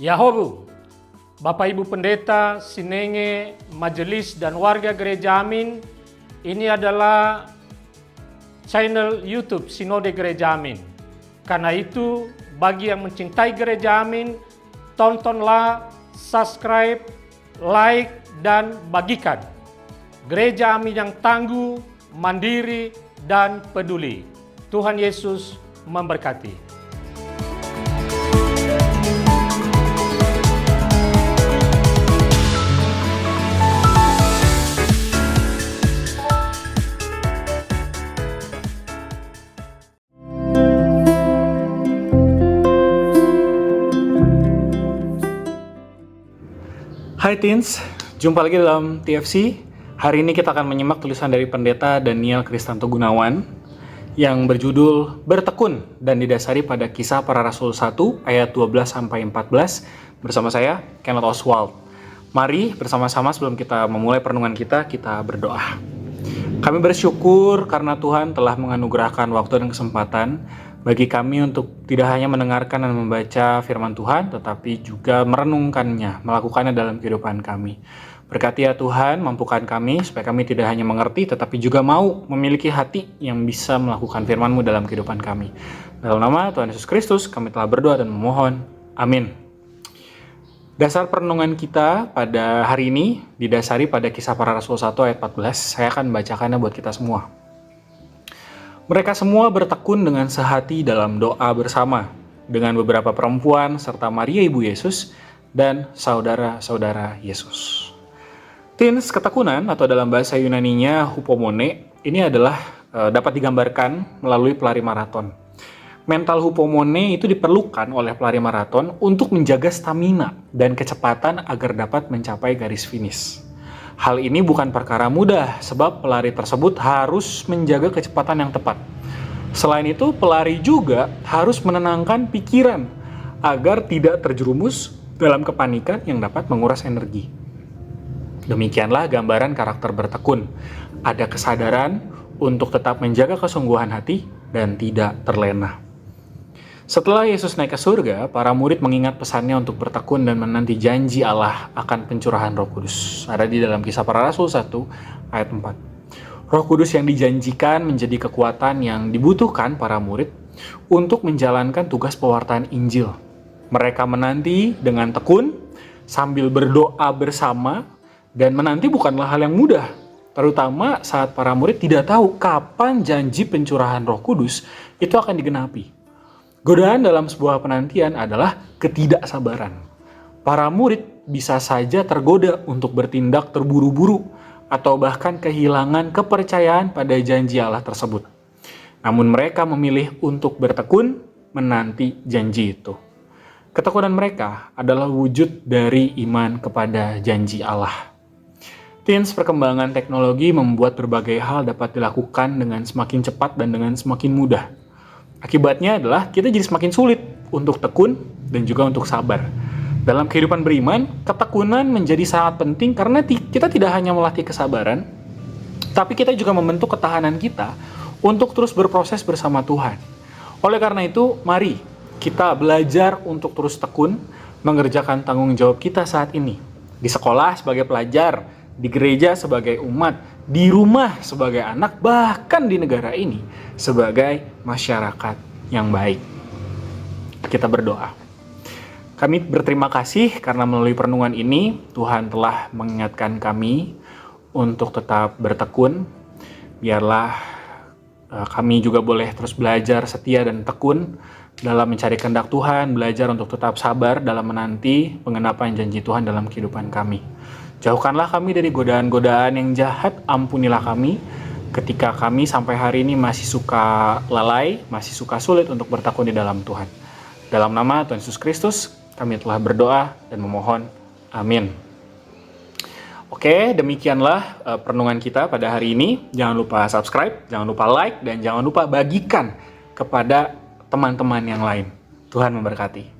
Yahobu, Bapak Ibu Pendeta, Sinenge, Majelis dan warga Gereja Amin, ini adalah channel YouTube Sinode Gereja Amin. Karena itu, bagi yang mencintai Gereja Amin, tontonlah, subscribe, like, dan bagikan. Gereja Amin yang tangguh, mandiri, dan peduli. Tuhan Yesus memberkati. Hai Teens, jumpa lagi dalam TFC. Hari ini kita akan menyimak tulisan dari Pendeta Daniel Kristanto Gunawan yang berjudul Bertekun dan didasari pada Kisah Para Rasul 1 ayat 12-14 bersama saya, Kenneth Oswald. Mari bersama-sama sebelum kita memulai perenungan kita berdoa. Kami bersyukur karena Tuhan telah menganugerahkan waktu dan kesempatan bagi kami untuk tidak hanya mendengarkan dan membaca firman Tuhan, tetapi juga merenungkannya, melakukannya dalam kehidupan kami. Berkati ya Tuhan, mampukan kami supaya kami tidak hanya mengerti, tetapi juga mau memiliki hati yang bisa melakukan firman-Mu dalam kehidupan kami. Dalam nama Tuhan Yesus Kristus, kami telah berdoa dan memohon. Amin. Dasar perenungan kita pada hari ini didasari pada Kisah Para Rasul 1 ayat 14. Saya akan membacakannya buat kita semua. Mereka semua bertekun dengan sehati dalam doa bersama dengan beberapa perempuan serta Maria Ibu Yesus dan saudara-saudara Yesus. Teens, ketekunan atau dalam bahasa Yunaninya hupomone ini adalah dapat digambarkan melalui pelari maraton. Mental hupomone itu diperlukan oleh pelari maraton untuk menjaga stamina dan kecepatan agar dapat mencapai garis finish. Hal ini bukan perkara mudah sebab pelari tersebut harus menjaga kecepatan yang tepat. Selain itu, pelari juga harus menenangkan pikiran agar tidak terjerumus dalam kepanikan yang dapat menguras energi. Demikianlah gambaran karakter bertekun. Ada kesadaran untuk tetap menjaga kesungguhan hati dan tidak terlena. Setelah Yesus naik ke surga, para murid mengingat pesannya untuk bertekun dan menanti janji Allah akan pencurahan Roh Kudus. Ada di dalam Kisah Para Rasul 1 ayat 4. Roh Kudus yang dijanjikan menjadi kekuatan yang dibutuhkan para murid untuk menjalankan tugas pewartaan Injil. Mereka menanti dengan tekun sambil berdoa bersama, dan menanti bukanlah hal yang mudah, terutama saat para murid tidak tahu kapan janji pencurahan Roh Kudus itu akan digenapi. Godaan dalam sebuah penantian adalah ketidaksabaran. Para murid bisa saja tergoda untuk bertindak terburu-buru atau bahkan kehilangan kepercayaan pada janji Allah tersebut. Namun mereka memilih untuk bertekun menanti janji itu. Ketekunan mereka adalah wujud dari iman kepada janji Allah. Teens, perkembangan teknologi membuat berbagai hal dapat dilakukan dengan semakin cepat dan dengan semakin mudah. Akibatnya adalah kita jadi semakin sulit untuk tekun dan juga untuk sabar. Dalam kehidupan beriman, ketekunan menjadi sangat penting karena kita tidak hanya melatih kesabaran, tapi kita juga membentuk ketahanan kita untuk terus berproses bersama Tuhan. Oleh karena itu, mari kita belajar untuk terus tekun mengerjakan tanggung jawab kita saat ini. Di sekolah sebagai pelajar, di gereja sebagai umat, di rumah sebagai anak, bahkan di negara ini sebagai masyarakat yang baik. Kita berdoa. Kami berterima kasih karena melalui perenungan ini Tuhan telah mengingatkan kami untuk tetap bertekun. Biarlah kami juga boleh terus belajar setia dan tekun dalam mencari kehendak Tuhan, belajar untuk tetap sabar dalam menanti pengenapan janji Tuhan dalam kehidupan kami. Jauhkanlah kami dari godaan-godaan yang jahat, ampunilah kami ketika kami sampai hari ini masih suka lalai, masih suka sulit untuk bertekun di dalam Tuhan. Dalam nama Tuhan Yesus Kristus, kami telah berdoa dan memohon. Amin. Oke, demikianlah perenungan kita pada hari ini. Jangan lupa subscribe, jangan lupa like, dan jangan lupa bagikan kepada teman-teman yang lain. Tuhan memberkati.